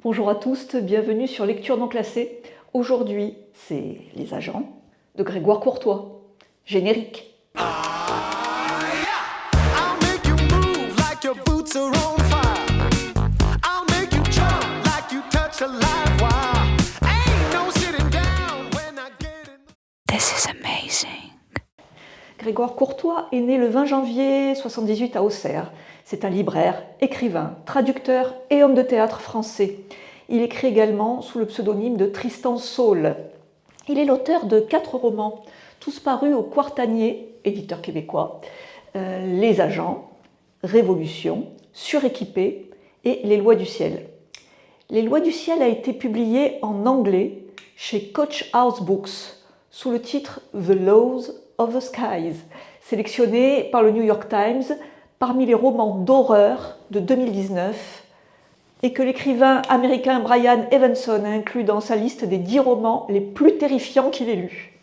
Bonjour à tous, bienvenue sur Lecture non classée. Aujourd'hui, c'est Les Agents de Grégoire Courtois. Générique. This is amazing. Grégoire Courtois est né le 20 janvier 1978 à Auxerre. C'est un libraire, écrivain, traducteur et homme de théâtre français. Il écrit également sous le pseudonyme de Tristan Saul. Il est l'auteur de 4 romans, tous parus au Quartanier, éditeur québécois, Les Agents, Révolution, Suréquipé et Les Lois du ciel. Les Lois du ciel a été publié en anglais chez Coach House Books sous le titre The Laws of the Skies, sélectionné par le New York Times parmi les romans d'horreur de 2019 et que l'écrivain américain Brian Evenson a inclus dans sa liste des 10 romans les plus terrifiants qu'il ait lus.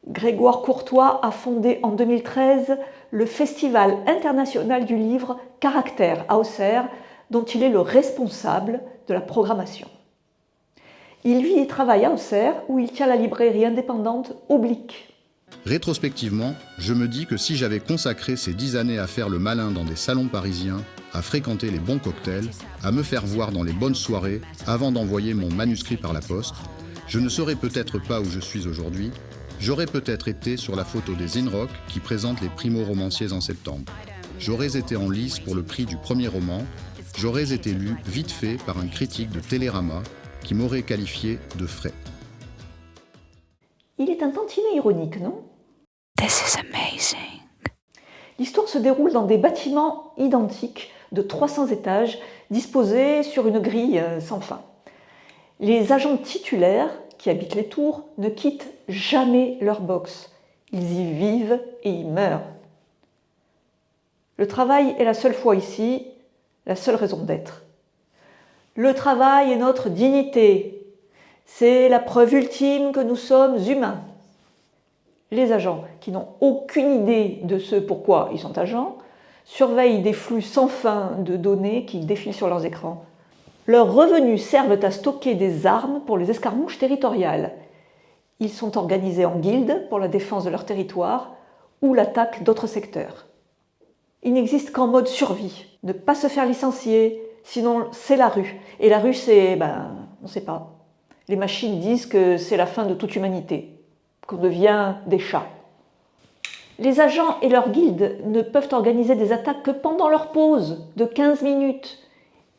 Grégoire Courtois a fondé en 2013 le Festival international du livre Caractère à Auxerre, dont il est le responsable de la programmation. Il vit et travaille à Auxerre, où il tient la librairie indépendante Oblique. Rétrospectivement, je me dis que si j'avais consacré ces 10 années à faire le malin dans des salons parisiens, à fréquenter les bons cocktails, à me faire voir dans les bonnes soirées, avant d'envoyer mon manuscrit par la poste, je ne serais peut-être pas où je suis aujourd'hui, j'aurais peut-être été sur la photo des INROC qui présentent les primo-romanciers en septembre. J'aurais été en lice pour le prix du premier roman, j'aurais été lu vite fait par un critique de Télérama qui m'aurait qualifié de frais. Il est un tantinet ironique, non ? This is amazing. L'histoire se déroule dans des bâtiments identiques de 300 étages disposés sur une grille sans fin. Les agents titulaires qui habitent les tours ne quittent jamais leur box. Ils y vivent et y meurent. Le travail est la seule foi ici, la seule raison d'être. Le travail est notre dignité. C'est la preuve ultime que nous sommes humains. Les agents, qui n'ont aucune idée de ce pourquoi ils sont agents, surveillent des flux sans fin de données qui défilent sur leurs écrans. Leurs revenus servent à stocker des armes pour les escarmouches territoriales. Ils sont organisés en guildes pour la défense de leur territoire ou l'attaque d'autres secteurs. Ils n'existent qu'en mode survie, ne pas se faire licencier, sinon c'est la rue. Et la rue c'est, on ne sait pas. Les machines disent que c'est la fin de toute humanité, qu'on devient des chats. Les agents et leurs guildes ne peuvent organiser des attaques que pendant leur pause de 15 minutes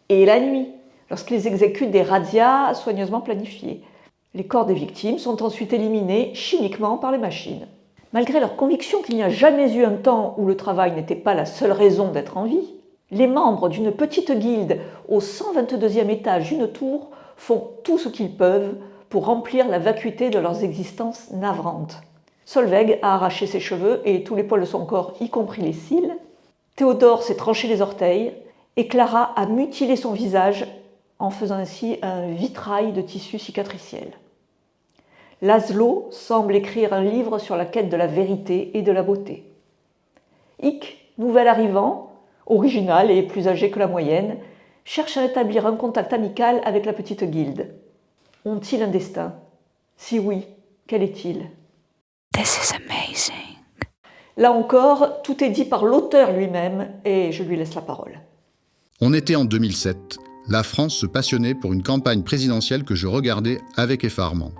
et la nuit, lorsqu'ils exécutent des razzias soigneusement planifiées. Les corps des victimes sont ensuite éliminés chimiquement par les machines. Malgré leur conviction qu'il n'y a jamais eu un temps où le travail n'était pas la seule raison d'être en vie, les membres d'une petite guilde au 122e étage d'une tour font tout ce qu'ils peuvent pour remplir la vacuité de leurs existences navrantes. Solveig a arraché ses cheveux et tous les poils de son corps, y compris les cils. Théodore s'est tranché les orteils et Clara a mutilé son visage en faisant ainsi un vitrail de tissu cicatriciel. Laszlo semble écrire un livre sur la quête de la vérité et de la beauté. Hic, nouvel arrivant, original et plus âgé que la moyenne, cherche à établir un contact amical avec la petite guilde. Ont-ils un destin ? Si oui, quel est-il ? This is amazing. Là encore, tout est dit par l'auteur lui-même et je lui laisse la parole. On était en 2007. La France se passionnait pour une campagne présidentielle que je regardais avec effarement.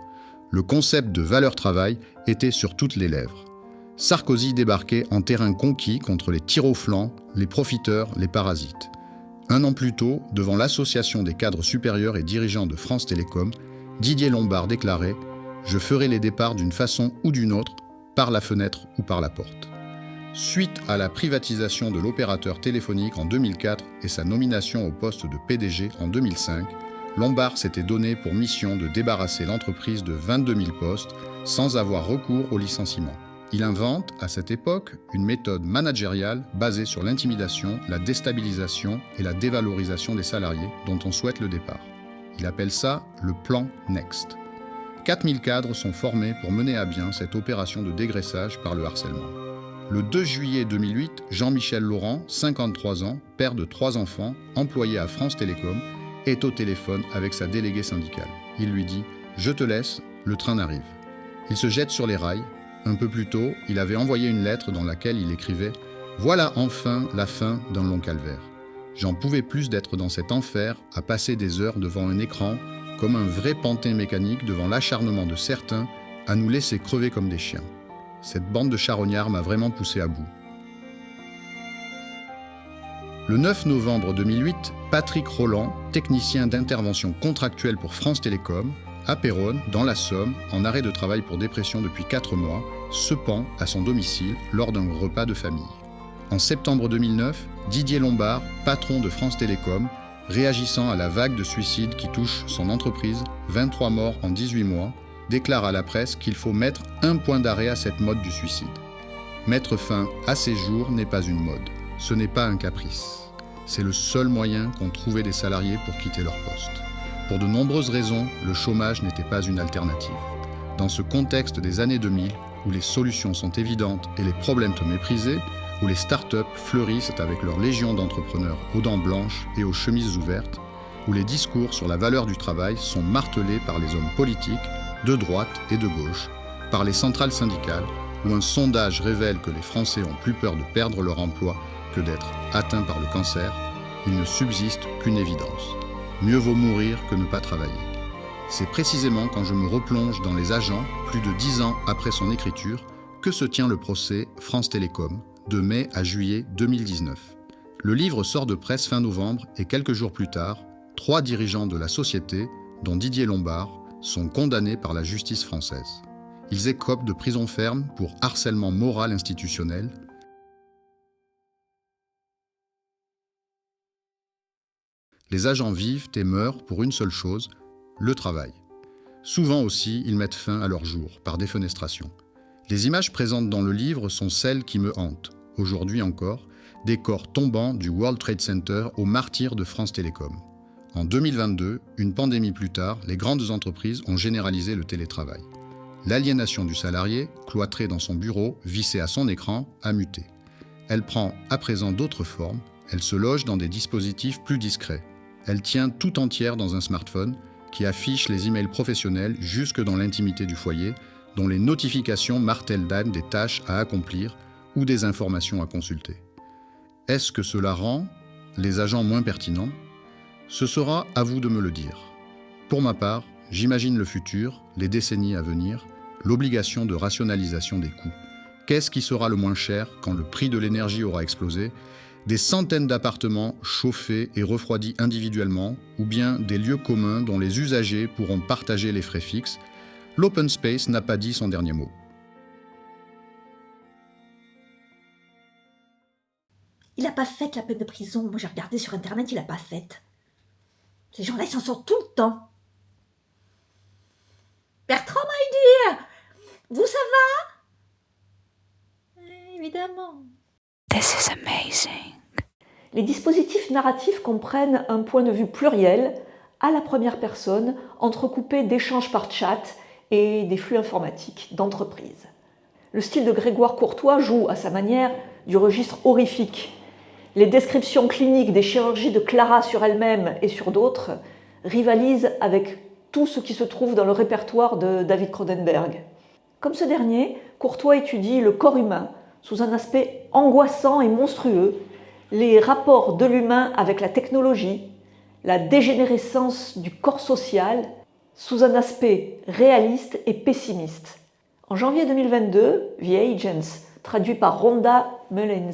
Le concept de valeur travail était sur toutes les lèvres. Sarkozy débarquait en terrain conquis contre les tirs au flanc, les profiteurs, les parasites. 1 an plus tôt, devant l'association des cadres supérieurs et dirigeants de France Télécom, Didier Lombard déclarait « Je ferai les départs d'une façon ou d'une autre, par la fenêtre ou par la porte ». Suite à la privatisation de l'opérateur téléphonique en 2004 et sa nomination au poste de PDG en 2005, Lombard s'était donné pour mission de débarrasser l'entreprise de 22 000 postes sans avoir recours au licenciement. Il invente, à cette époque, une méthode managériale basée sur l'intimidation, la déstabilisation et la dévalorisation des salariés dont on souhaite le départ. Il appelle ça le plan Next. 4000 cadres sont formés pour mener à bien cette opération de dégraissage par le harcèlement. Le 2 juillet 2008, Jean-Michel Laurent, 53 ans, père de 3 enfants, employé à France Télécom, est au téléphone avec sa déléguée syndicale. Il lui dit « Je te laisse, le train arrive ». Il se jette sur les rails. Un peu plus tôt, il avait envoyé une lettre dans laquelle il écrivait « Voilà enfin la fin d'un long calvaire. J'en pouvais plus d'être dans cet enfer à passer des heures devant un écran comme un vrai pantin mécanique devant l'acharnement de certains à nous laisser crever comme des chiens. Cette bande de charognards m'a vraiment poussé à bout. » Le 9 novembre 2008, Patrick Roland, technicien d'intervention contractuelle pour France Télécom, à Péronne, dans la Somme, en arrêt de travail pour dépression depuis 4 mois, se pend à son domicile lors d'un repas de famille. En septembre 2009, Didier Lombard, patron de France Télécom, réagissant à la vague de suicides qui touche son entreprise, 23 morts en 18 mois, déclare à la presse qu'il faut mettre un point d'arrêt à cette mode du suicide. Mettre fin à ces jours n'est pas une mode, ce n'est pas un caprice. C'est le seul moyen qu'ont trouvé des salariés pour quitter leur poste. Pour de nombreuses raisons, le chômage n'était pas une alternative. Dans ce contexte des années 2000, où les solutions sont évidentes et les problèmes sont méprisés, où les start-up fleurissent avec leur légion d'entrepreneurs aux dents blanches et aux chemises ouvertes, où les discours sur la valeur du travail sont martelés par les hommes politiques, de droite et de gauche, par les centrales syndicales, où un sondage révèle que les Français ont plus peur de perdre leur emploi que d'être atteints par le cancer, il ne subsiste qu'une évidence. Mieux vaut mourir que ne pas travailler. C'est précisément quand je me replonge dans les agents, plus de 10 ans après son écriture, que se tient le procès France Télécom, de mai à juillet 2019. Le livre sort de presse fin novembre et quelques jours plus tard, 3 dirigeants de la société, dont Didier Lombard, sont condamnés par la justice française. Ils écopent de prison ferme pour harcèlement moral institutionnel. Les agents vivent et meurent pour une seule chose, le travail. Souvent aussi, ils mettent fin à leur jour, par défenestration. Les images présentes dans le livre sont celles qui me hantent, aujourd'hui encore, des corps tombants du World Trade Center aux martyrs de France Télécom. En 2022, une pandémie plus tard, les grandes entreprises ont généralisé le télétravail. L'aliénation du salarié, cloîtré dans son bureau, vissé à son écran, a muté. Elle prend à présent d'autres formes, elle se loge dans des dispositifs plus discrets. Elle tient tout entière dans un smartphone qui affiche les emails professionnels jusque dans l'intimité du foyer, dont les notifications martèlent d'âne des tâches à accomplir ou des informations à consulter. Est-ce que cela rend les agents moins pertinents ? Ce sera à vous de me le dire. Pour ma part, j'imagine le futur, les décennies à venir, l'obligation de rationalisation des coûts. Qu'est-ce qui sera le moins cher quand le prix de l'énergie aura explosé ? Des centaines d'appartements chauffés et refroidis individuellement, ou bien des lieux communs dont les usagers pourront partager les frais fixes. L'open space n'a pas dit son dernier mot. Il n'a pas fait la peine de prison. Moi, j'ai regardé sur Internet, il n'a pas fait. Ces gens-là, ils s'en sortent tout le temps. Bertrand, my dear, vous, ça va ? Évidemment. This is amazing. Les dispositifs narratifs comprennent un point de vue pluriel, à la première personne, entrecoupé d'échanges par chat et des flux informatiques d'entreprise. Le style de Grégoire Courtois joue, à sa manière, du registre horrifique. Les descriptions cliniques des chirurgies de Clara sur elle-même et sur d'autres rivalisent avec tout ce qui se trouve dans le répertoire de David Cronenberg. Comme ce dernier, Courtois étudie le corps humain sous un aspect angoissant et monstrueux, les rapports de l'humain avec la technologie, la dégénérescence du corps social, sous un aspect réaliste et pessimiste. En janvier 2022, The Agents, traduit par Rhonda Mullins,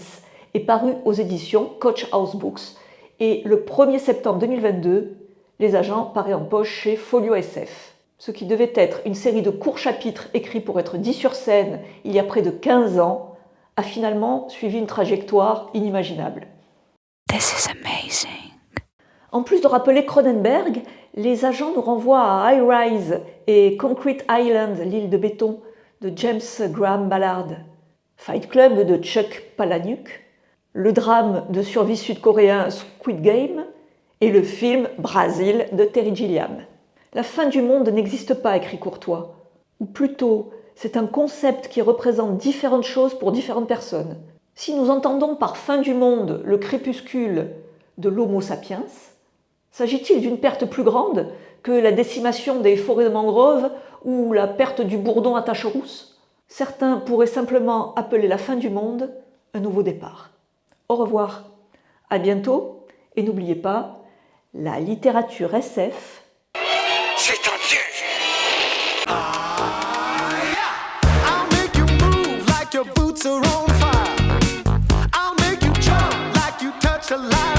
est paru aux éditions Coach House Books, et le 1er septembre 2022, Les Agents paraît en poche chez Folio SF. Ce qui devait être une série de courts chapitres écrits pour être dit sur scène il y a près de 15 ans, a finalement suivi une trajectoire inimaginable. This is amazing. En plus de rappeler Cronenberg, Les Agents nous renvoient à High Rise et Concrete Island, l'île de béton, de James Graham Ballard, Fight Club de Chuck Palahniuk, le drame de survie sud-coréen Squid Game et le film Brazil de Terry Gilliam. La fin du monde n'existe pas, écrit Courtois, ou plutôt, c'est un concept qui représente différentes choses pour différentes personnes. Si nous entendons par fin du monde le crépuscule de l'Homo sapiens, S'agit-il d'une perte plus grande que la décimation des forêts de mangroves ou la perte du bourdon à taches rousses? Certains pourraient simplement appeler la fin du monde un nouveau départ. Au revoir, à bientôt, et n'oubliez pas, la littérature SF, c'est un piège. I'll make you move like your boots are on fire. I'll make you jump like you touch a light.